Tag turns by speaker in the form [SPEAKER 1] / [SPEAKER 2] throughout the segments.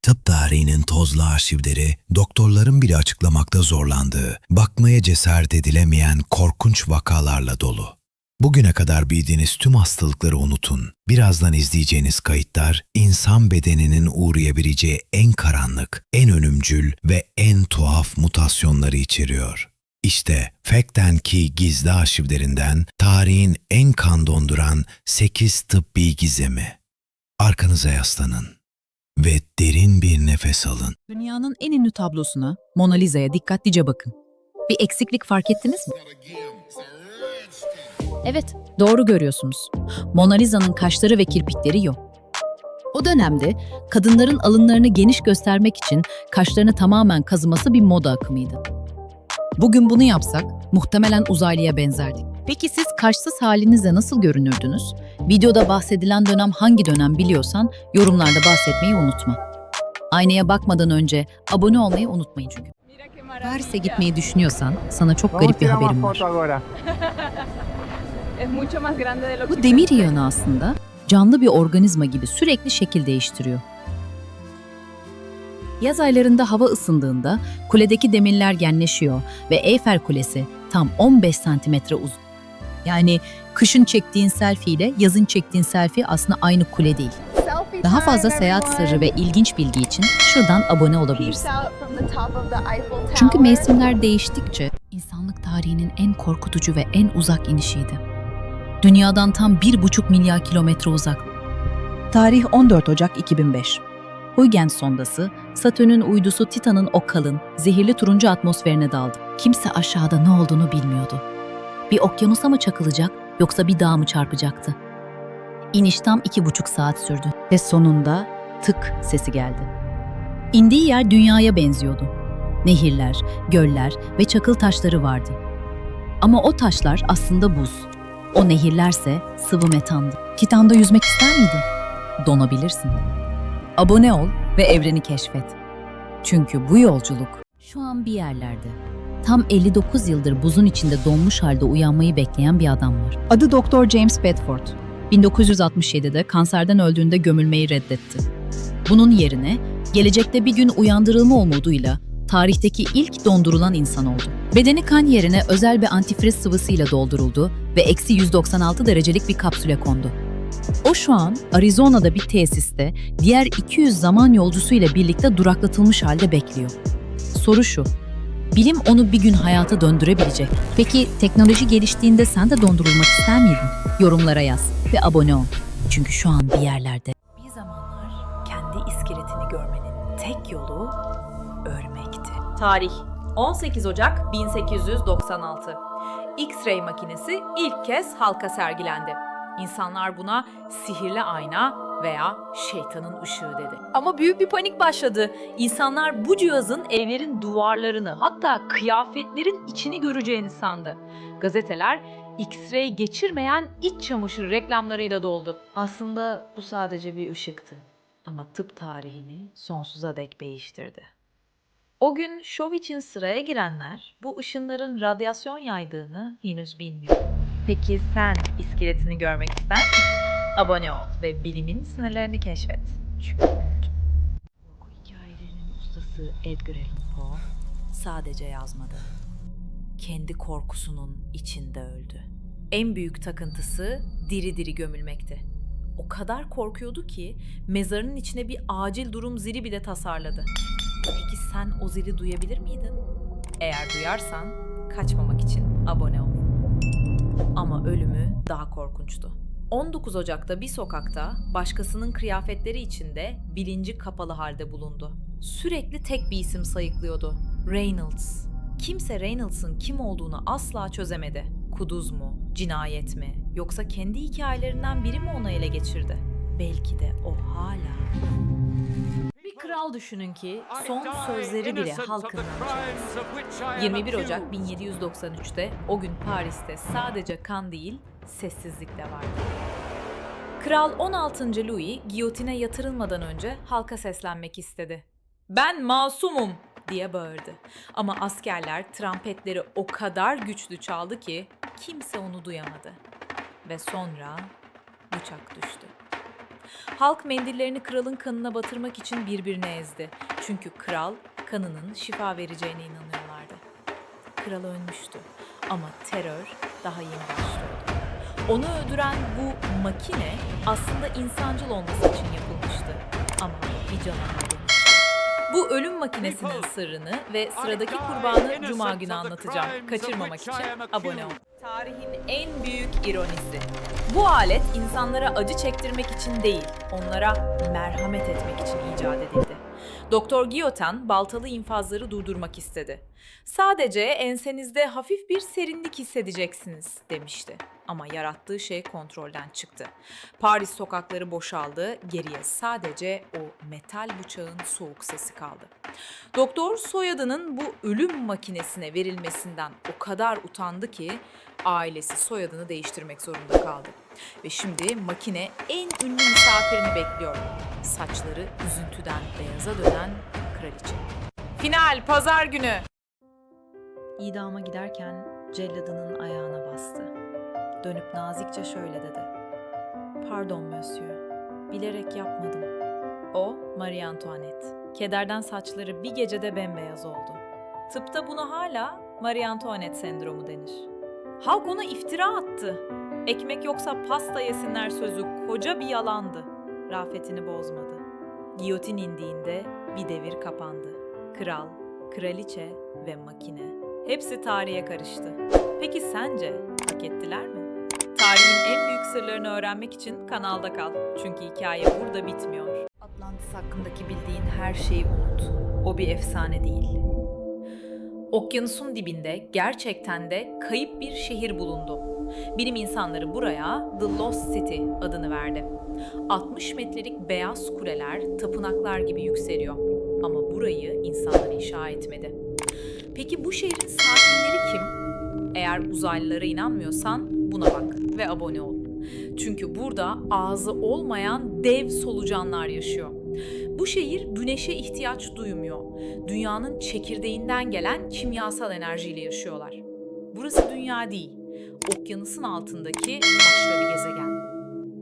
[SPEAKER 1] tıp tarihinin tozlu arşivleri, doktorların bile açıklamakta zorlandığı, bakmaya cesaret edilemeyen korkunç vakalarla dolu. Bugüne kadar bildiğiniz tüm hastalıkları unutun. Birazdan izleyeceğiniz kayıtlar, insan bedeninin uğrayabileceği en karanlık, en ölümcül ve en tuhaf mutasyonları içeriyor. İşte Fact and Key gizli arşivlerinden tarihin en kan donduran 8 tıbbi gizemi. Arkanıza yaslanın ve derin bir nefes alın.
[SPEAKER 2] Dünyanın en ünlü tablosuna, Mona Lisa'ya dikkatlice bakın. Bir eksiklik fark ettiniz mi? Evet, doğru görüyorsunuz. Mona Lisa'nın kaşları ve kirpikleri yok. O dönemde kadınların alınlarını geniş göstermek için kaşlarını tamamen kazıması bir moda akımıydı. Bugün bunu yapsak muhtemelen uzaylıya benzerdik. Peki siz kaşsız halinizle nasıl görünürdünüz? Videoda bahsedilen dönem hangi dönem biliyorsan yorumlarda bahsetmeyi unutma. Aynaya bakmadan önce abone olmayı unutmayın çünkü. Paris'e gitmeyi düşünüyorsan sana çok garip bir haberim var. Bu demir yığını aslında canlı bir organizma gibi sürekli şekil değiştiriyor. Yaz aylarında hava ısındığında kuledeki demirler genleşiyor ve Eyfel Kulesi tam 15 santimetre uzun. Yani kışın çektiğin selfie ile yazın çektiğin selfie aslında aynı kule değil. Daha fazla seyahat sırrı ve ilginç bilgi için şuradan abone olabilirsin. Çünkü mevsimler değiştikçe insanlık tarihinin en korkutucu ve en uzak inişiydi. Dünyadan tam 1,5 milyar kilometre uzak. Tarih 14 Ocak 2005. Huygens sondası, Satürn'ün uydusu Titan'ın o kalın, zehirli turuncu atmosferine daldı. Kimse aşağıda ne olduğunu bilmiyordu. Bir okyanusa mı çakılacak yoksa bir dağa mı çarpacaktı? İniş tam 2,5 saat sürdü ve sonunda tık sesi geldi. İndiği yer dünyaya benziyordu. Nehirler, göller ve çakıl taşları vardı. Ama o taşlar aslında buz. O nehirlerse sıvı metandı. Titan'da yüzmek ister miydin? Donabilirsin. Abone ol ve evreni keşfet. Çünkü bu yolculuk şu an bir yerlerde. Tam 59 yıldır buzun içinde donmuş halde uyanmayı bekleyen bir adam var. Adı Dr. James Bedford. 1967'de kanserden öldüğünde gömülmeyi reddetti. Bunun yerine gelecekte bir gün uyandırılma umuduyla tarihteki ilk dondurulan insan oldu. Bedeni kan yerine özel bir antifriz sıvısıyla dolduruldu ve eksi 196 derecelik bir kapsüle kondu. O şu an Arizona'da bir tesiste diğer 200 zaman yolcusuyla birlikte duraklatılmış halde bekliyor. Soru şu, bilim onu bir gün hayata döndürebilecek. Peki teknoloji geliştiğinde sen de dondurulmak ister miydin? Yorumlara yaz ve abone ol. Çünkü şu an bir yerlerde. Bir zamanlar kendi iskeletini görmenin tek yolu ölmekti.
[SPEAKER 3] Tarih 18 Ocak 1896. X-ray makinesi ilk kez halka sergilendi. İnsanlar buna sihirli ayna veya şeytanın ışığı dedi. Ama büyük bir panik başladı. İnsanlar bu cihazın evlerin duvarlarını, hatta kıyafetlerin içini göreceğini sandı. Gazeteler X-ray geçirmeyen iç çamaşır reklamlarıyla doldu. Aslında bu sadece bir ışıktı. Ama tıp tarihini sonsuza dek değiştirdi. O gün şov için sıraya girenler bu ışınların radyasyon yaydığını henüz bilmiyor. Peki sen iskeletini görmek ister misin? Abone ol ve bilimin sınırlarını keşfet. Çünkü korku hikayelerinin ustası Edgar Allan Poe sadece yazmadı. Kendi korkusunun içinde öldü. En büyük takıntısı diri diri gömülmekti. O kadar korkuyordu ki mezarının içine bir acil durum zili bile tasarladı. Peki sen o zili duyabilir miydin? Eğer duyarsan kaçmamak için abone ol. Ama ölümü daha korkunçtu. 19 Ocak'ta bir sokakta başkasının kıyafetleri içinde bilinci kapalı halde bulundu. Sürekli tek bir isim sayıklıyordu. Reynolds. Kimse Reynolds'ın kim olduğunu asla çözemedi. Kuduz mu, cinayet mi, yoksa kendi hikayelerinden biri mi onu ele geçirdi? Belki de o hala... Bir kral düşünün ki son sözleri bile halkından çalındı. 21 Ocak 1793'te o gün Paris'te sadece kan değil, sessizlik de vardı. Kral 16. Louis giyotine yatırılmadan önce halka seslenmek istedi. "Ben masumum!" diye bağırdı. Ama askerler trampetleri o kadar güçlü çaldı ki kimse onu duyamadı. Ve sonra bıçak düştü. Halk mendillerini kralın kanına batırmak için birbirine ezdi. Çünkü kral kanının şifa vereceğine inanıyorlardı. Kral ölmüştü ama terör daha yeni başlıyordu. Onu öldüren bu makine aslında insancıl olması için yapılmıştı ama bir canavar dönüştü. Bu ölüm makinesinin sırrını ve sıradaki kurbanı Cuma günü anlatacağım. Kaçırmamak için abone ol. Tarihin en büyük ironisi. Bu alet insanlara acı çektirmek için değil, onlara merhamet etmek için icat edildi. Doktor Guillotin baltalı infazları durdurmak istedi. Sadece ensenizde hafif bir serinlik hissedeceksiniz demişti. Ama yarattığı şey kontrolden çıktı. Paris sokakları boşaldı, geriye sadece o metal bıçağın soğuk sesi kaldı. Doktor soyadının bu ölüm makinesine verilmesinden o kadar utandı ki ailesi soyadını değiştirmek zorunda kaldı. Ve şimdi makine en ünlü misafirini bekliyor. Saçları üzüntüden beyaza dönen kraliçe. Final pazar günü. İdama giderken celladının ayağına bastı. Dönüp nazikçe şöyle dedi. Pardon monsieur, bilerek yapmadım. O Marie Antoinette. Kederden saçları bir gecede bembeyaz oldu. Tıpta buna hala Marie Antoinette sendromu denir. Halk ona iftira attı. Ekmek yoksa pasta yesinler sözü koca bir yalandı. Rafetini bozmadı. Giyotin indiğinde bir devir kapandı. Kral, kraliçe ve makine hepsi tarihe karıştı. Peki sence hak ettiler mi? Tarihin en büyük sırlarını öğrenmek için kanalda kal. Çünkü hikaye burada bitmiyor. Atlantis hakkındaki bildiğin her şeyi unut. O bir efsane değil. Okyanusun dibinde gerçekten de kayıp bir şehir bulundu. Bilim insanları buraya The Lost City adını verdi. 60 metrelik beyaz kuleler, tapınaklar gibi yükseliyor. Ama burayı insanlar inşa etmedi. Peki bu şehrin sakinleri kim? Eğer uzaylılara inanmıyorsan buna bak ve abone ol. Çünkü burada ağzı olmayan dev solucanlar yaşıyor. Bu şehir güneşe ihtiyaç duymuyor. Dünyanın çekirdeğinden gelen kimyasal enerjiyle yaşıyorlar. Burası dünya değil, okyanusun altındaki başka bir gezegen.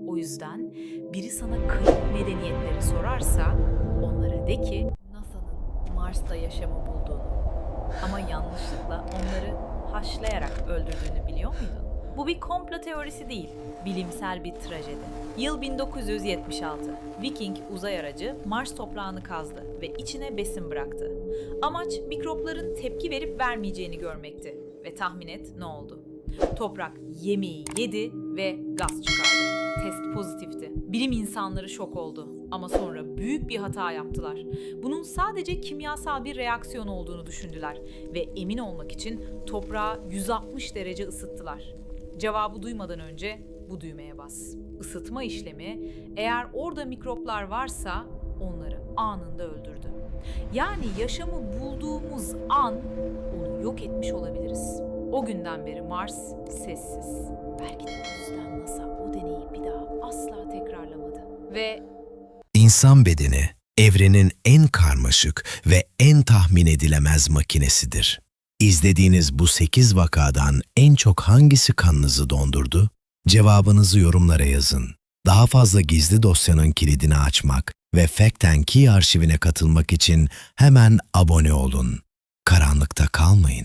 [SPEAKER 3] O yüzden biri sana kayıp medeniyetleri sorarsa onlara de ki NASA'nın Mars'ta yaşamı bulduğunu ama yanlışlıkla onları haşlayarak öldürdüğünü biliyor muydun? Bu bir komplo teorisi değil, bilimsel bir trajedi. Yıl 1976. Viking uzay aracı Mars toprağını kazdı ve içine besin bıraktı. Amaç mikropların tepki verip vermeyeceğini görmekti. Ve tahmin et ne oldu? Toprak yemeği yedi ve gaz çıkardı. Test pozitifti. Bilim insanları şok oldu ama sonra büyük bir hata yaptılar. Bunun sadece kimyasal bir reaksiyon olduğunu düşündüler ve emin olmak için toprağı 160 derece ısıttılar. Cevabı duymadan önce bu düğmeye bas. Isıtma işlemi eğer orada mikroplar varsa onları anında öldürdü. Yani yaşamı bulduğumuz an onu yok etmiş olabiliriz. O günden beri Mars sessiz. Belki de o yüzden NASA o deneyi bir daha asla tekrarlamadı. Ve
[SPEAKER 1] İnsan bedeni, evrenin en karmaşık ve en tahmin edilemez makinesidir. İzlediğiniz bu 8 vakadan en çok hangisi kanınızı dondurdu? Cevabınızı yorumlara yazın. Daha fazla gizli dosyanın kilidini açmak ve Fact & Key arşivine katılmak için hemen abone olun. Karanlıkta kalmayın.